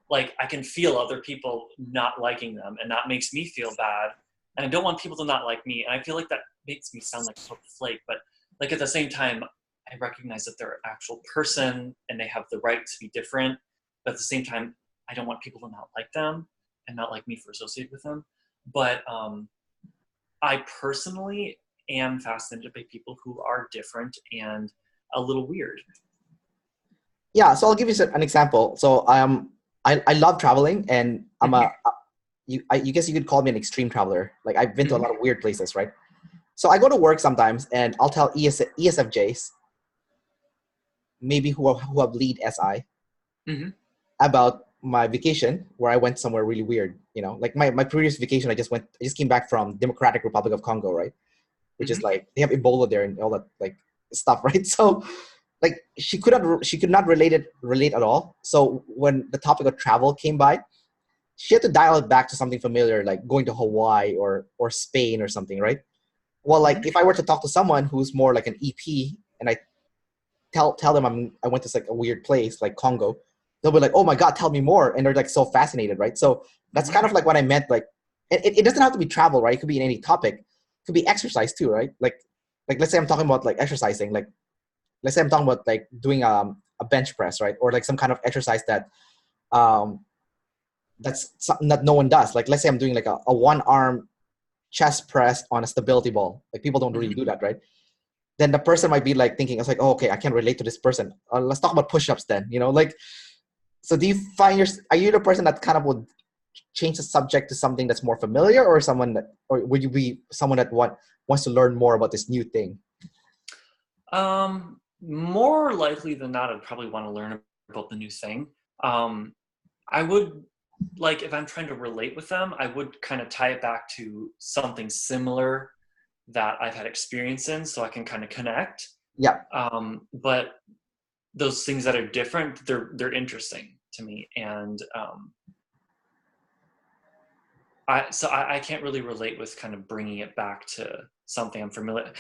like I can feel other people not liking them, and that makes me feel bad. And I don't want people to not like me. And I feel like that makes me sound like a flake, but like at the same time, I recognize that they're an actual person and they have the right to be different. But at the same time, I don't want people to not like them and not like me for associating with them. But I personally am fascinated by people who are different and a little weird. Yeah. So I'll give you an example. So I love traveling, and I'm you guess you could call me an extreme traveler. Like I've been to a lot of weird places, right? So I go to work sometimes, and I'll tell ESFJs, maybe who have lead SI, about my vacation where I went somewhere really weird. You know, like my previous vacation, I just came back from Democratic Republic of Congo, right? Which is like they have Ebola there and all that like stuff, right? So like she could not relate at all. So when the topic of travel came by, she had to dial it back to something familiar, like going to Hawaii or Spain or something, right? Well, like if I were to talk to someone who's more like an EP, and I tell them I went to like a weird place like Congo, they'll be like, "Oh my God, tell me more!" And they're like so fascinated, right? So that's kind of like what I meant. Like, it doesn't have to be travel, right? It could be in any topic. It could be exercise too, right? Like let's say I'm talking about like exercising, like let's say I'm talking about like doing a bench press, right? Or like some kind of exercise that that's something that no one does. Like let's say I'm doing like a one arm chest press on a stability ball. Like people don't really do that, right? Then the person might be like thinking, it's like, oh, okay, I can relate to this person. Let's talk about push-ups then, you know, like, so do you find are you the person that kind of would change the subject to something that's more familiar, or would you be someone that wants to learn more about this new thing? More likely than not, I'd probably want to learn about the new thing. I would, like, if I'm trying to relate with them, I would kind of tie it back to something similar that I've had experience in, so I can kind of connect. Yeah. But those things that are different, they're interesting to me, and I can't really relate with kind of bringing it back to something I'm familiar.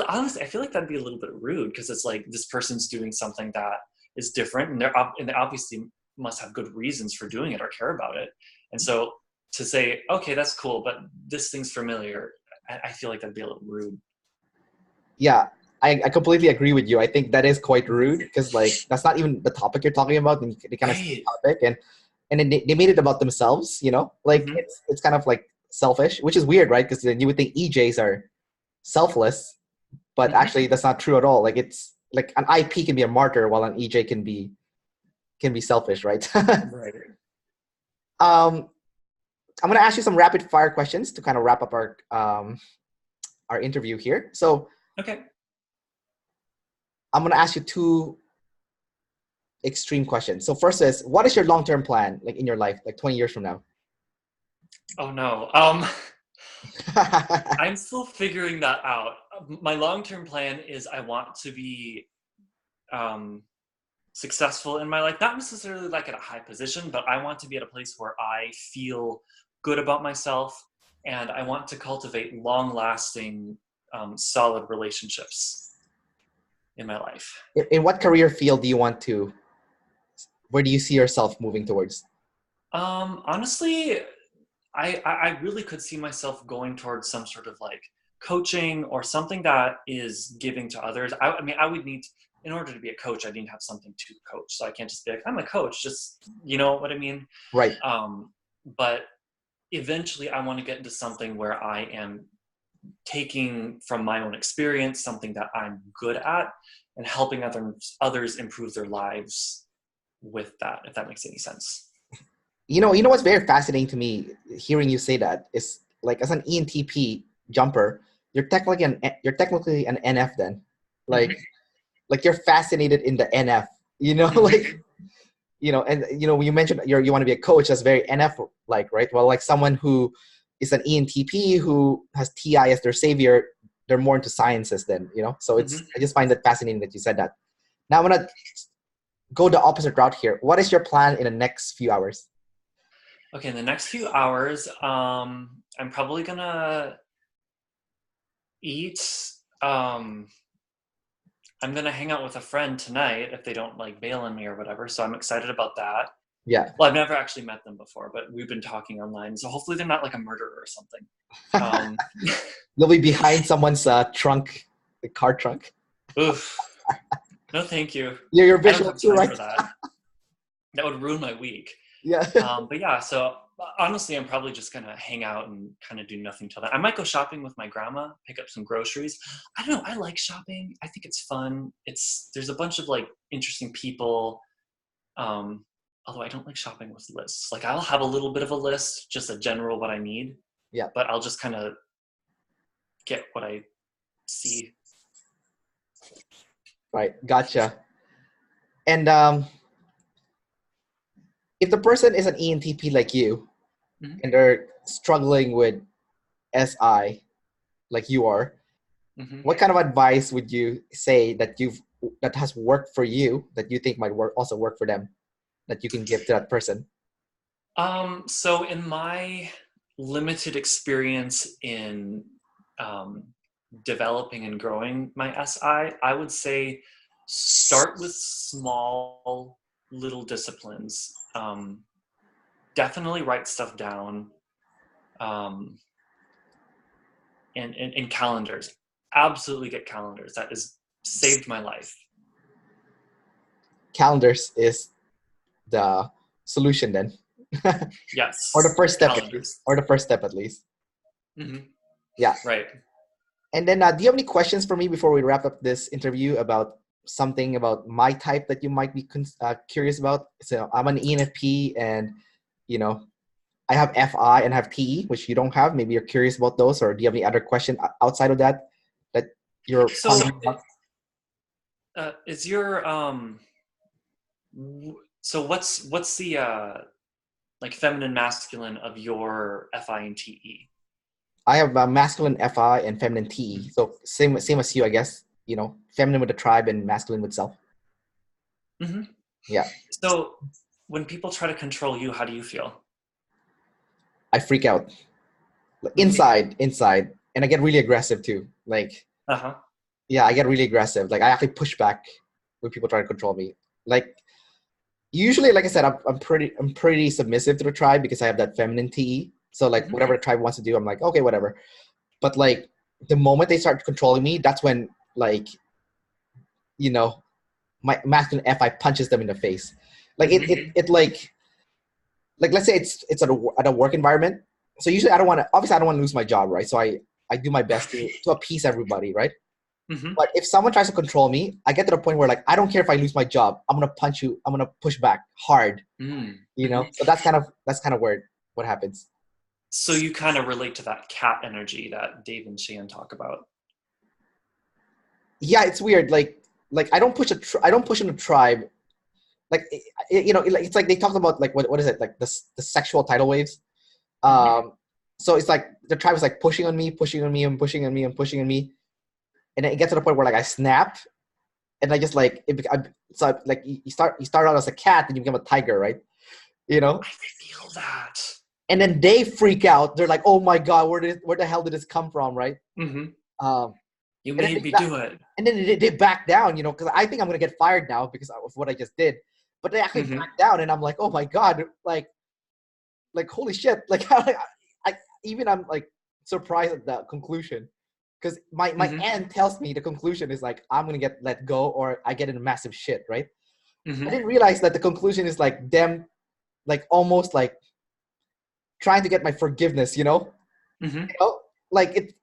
Honestly, I feel like that'd be a little bit rude, because it's like this person's doing something that is different, and they obviously must have good reasons for doing it or care about it. And so to say, okay, that's cool, but this thing's familiar, I feel like that'd be a little rude. Yeah, I completely agree with you. I think that is quite rude, because like that's not even the topic you're talking about, and they kind of skip the topic, and then they made it about themselves, you know, like it's kind of like selfish, which is weird, right? Because then you would think EJs are selfless, but actually that's not true at all. Like it's like an IP can be a martyr while an EJ can be selfish, right? Right. I'm going to ask you some rapid fire questions to kind of wrap up our interview here. So okay, I'm going to ask you two extreme questions. So first is, what is your long-term plan, like in your life, like 20 years from now? Oh no. I'm still figuring that out. My long-term plan is I want to be successful in my life, not necessarily like at a high position, but I want to be at a place where I feel good about myself, and I want to cultivate long-lasting, solid relationships in my life. In what career field do you where do you see yourself moving towards? Honestly, I really could see myself going towards some sort of like coaching or something that is giving to others. I mean, I would need, in order to be a coach, I need to have something to coach. So I can't just be like, I'm a coach, just, you know what I mean? Right. But eventually I want to get into something where I am taking from my own experience something that I'm good at and helping others improve their lives with that, if that makes any sense. You know what's very fascinating to me, hearing you say that, is like, as an ENTP jumper, you're technically an NF then, like like you're fascinated in the NF, you know, like, you know, and you know, when you mentioned you want to be a coach, that's very NF like, right? Well, like someone who is an ENTP who has TI as their savior, they're more into sciences then, you know. So I just find that fascinating that you said that. Now I'm gonna go the opposite route here. What is your plan in the next few hours? Okay, in the next few hours, I'm probably gonna eat. I'm gonna hang out with a friend tonight if they don't like bail on me or whatever. So I'm excited about that. Yeah. Well, I've never actually met them before, but we've been talking online. So hopefully they're not like a murderer or something. They'll be behind someone's trunk, the car trunk. Oof. No, thank you. You're I don't visual have too, time right? for that. That would ruin my week. Yeah. But yeah, so honestly, I'm probably just gonna hang out and kind of do nothing till then. I might go shopping with my grandma, pick up some groceries. I don't know. I like shopping. I think it's fun. There's a bunch of like interesting people. Although I don't like shopping with lists. Like I'll have a little bit of a list, just a general what I need. Yeah. But I'll just kind of get what I see. Right. Gotcha. And if the person is an ENTP like you, Mhm. and they're struggling with SI like you are, Mhm. what kind of advice would you say that has worked for you that you think might also work for them, that you can give to that person? So in my limited experience in developing and growing my SI, I would say start with small little disciplines. Definitely write stuff down. And calendars. Absolutely get calendars. That has saved my life. Calendars is the solution then. Yes. Or the first step at least. Calendars. Or the first step at least. Mm-hmm. Yeah. Right. And then do you have any questions for me before we wrap up this interview about something about my type that you might be curious about? So I'm an ENFP, and you know, I have FI and have TE, which you don't have. Maybe you're curious about those, or do you have any other question outside of that you're pondering about? Is your so what's the like feminine masculine of your FI and TE? I have masculine FI and feminine TE. So same as you, I guess. You know, feminine with the tribe and masculine with self. Mm-hmm. Yeah. So when people try to control you, how do you feel? I freak out. Inside, and I get really aggressive too. Like, yeah, I get really aggressive. Like, I actually push back when people try to control me. Like, usually, like I said, I'm pretty submissive to the tribe because I have that feminine TE. So like, whatever the tribe wants to do, I'm like, okay, whatever. But like, the moment they start controlling me, that's when, like, you know, my masculine FI punches them in the face. Like it like let's say it's at a work environment. So usually I don't want to lose my job, right? So I do my best to appease everybody, right? Mm-hmm. But if someone tries to control me, I get to the point where like, I don't care if I lose my job. I'm gonna punch you. I'm gonna push back hard. You know. So that's kind of where what happens. So you kind of relate to that cat energy that Dave and Shane talk about. Yeah, it's weird. Like I don't push in a tribe. Like you know, it's like they talked about like what is it, like the sexual tidal waves. So it's like the tribe is like pushing on me, and pushing on me, and pushing on me, and then it gets to the point where like I snap, and I just like so like you start out as a cat, and you become a tiger, right? You know. I feel that. And then they freak out. They're like, "Oh my god, where the hell did this come from?" Right? You made me do it. And then they back down, you know, because I think I'm gonna get fired now because of what I just did. But they actually back down, and I'm like, "Oh my god, like holy shit!" Like I'm like surprised at the conclusion, because my aunt tells me the conclusion is like I'm gonna get let go or I get in a massive shit, right? I didn't realize that the conclusion is like them, like almost like trying to get my forgiveness, you know? You know, like it,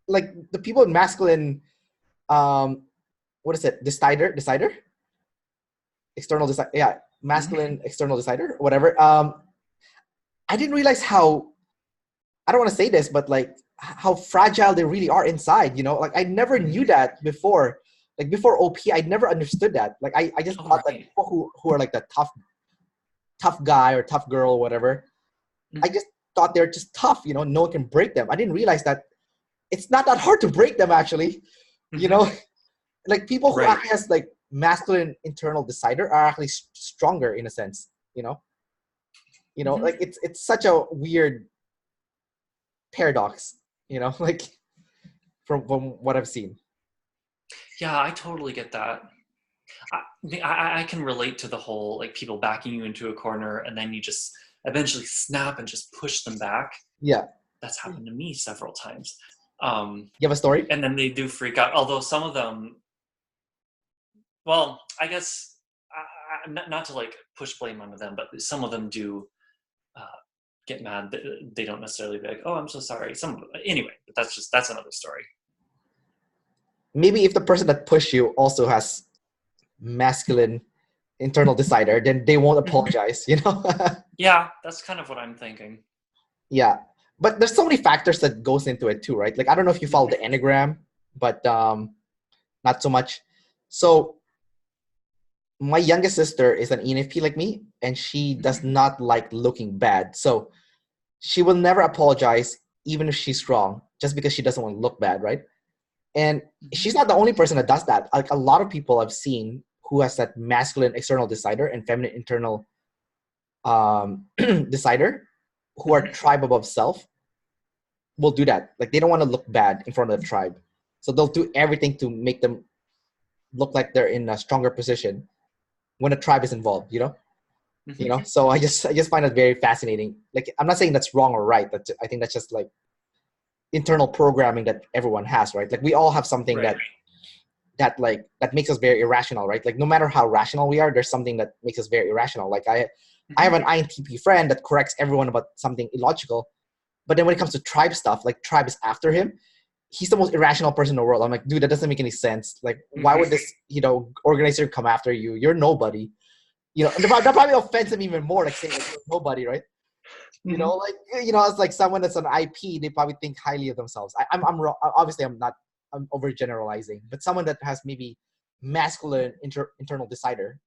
like the people in masculine, what is it? Decider, external decider, yeah, masculine external decider, whatever. I didn't realize how, I don't want to say this, but like how fragile they really are inside, you know? Like I never knew that before. Like before OP, I never understood that. Like I just thought that people who are like the tough guy or tough girl or whatever, I just thought they're just tough, you know, no one can break them. I didn't realize that it's not that hard to break them actually, you know? Like people who actually has like masculine internal decider are actually stronger in a sense, like it's such a weird paradox, like from what I've seen. Yeah, I totally get that. I can relate to the whole like people backing you into a corner and then you just eventually snap and just push them back. Yeah. That's happened to me several times. You have a story? And then they do freak out. Although some of them, well, I guess not to like push blame onto them, but some of them do get mad. They don't necessarily be like, "Oh, I'm so sorry." Anyway, but that's another story. Maybe if the person that pushed you also has masculine internal decider, then they won't apologize, Yeah, that's kind of what I'm thinking. Yeah, but there's so many factors that goes into it too, right? Like, I don't know if you follow the Enneagram, but not so much. So my youngest sister is an ENFP like me, and she does not like looking bad. So she will never apologize, even if she's wrong, just because she doesn't want to look bad, right? And she's not the only person that does that. Like, a lot of people I've seen who has that masculine external decider and feminine internal decider, who are tribe above self, will do that. Like, they don't want to look bad in front of the tribe. So they'll do everything to make them look like they're in a stronger position when a tribe is involved, So I just find it very fascinating. Like, I'm not saying that's wrong or right. I think that's just like internal programming that everyone has, right? Like, we all have something right. that makes us very irrational, right? Like, no matter how rational we are, there's something that makes us very irrational. Like, I have an INTP friend that corrects everyone about something illogical, but then when it comes to tribe stuff, like, tribe is after him. He's the most irrational person in the world. I'm like, dude, that doesn't make any sense. Like, why would this, organizer come after you? You're nobody. That probably offends him even more, like saying like, you're nobody, right? It's like someone that's an IP, they probably think highly of themselves. I'm wrong. Obviously, I'm overgeneralizing, but someone that has maybe masculine internal decider,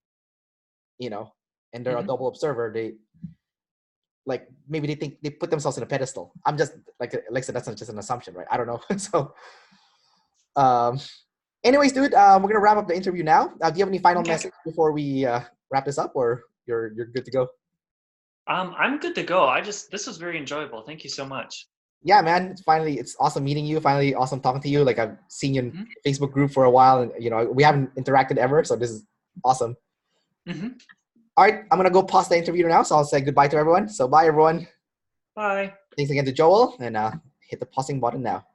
and they're a double observer, they like, maybe they think they put themselves in a pedestal. I'm just like I said, that's not just an assumption, right? I don't know. So, anyways, dude, we're gonna wrap up the interview now. Do you have any final message before we wrap this up, or you're good to go? I'm good to go. This was very enjoyable. Thank you so much. Yeah, man. It's awesome meeting you. Finally, awesome talking to you. Like, I've seen you in Facebook group for a while, and we haven't interacted ever, so this is awesome. All right, I'm gonna go pause the interview now, so I'll say goodbye to everyone. So bye, everyone. Bye. Thanks again to Joel, and hit the pausing button now.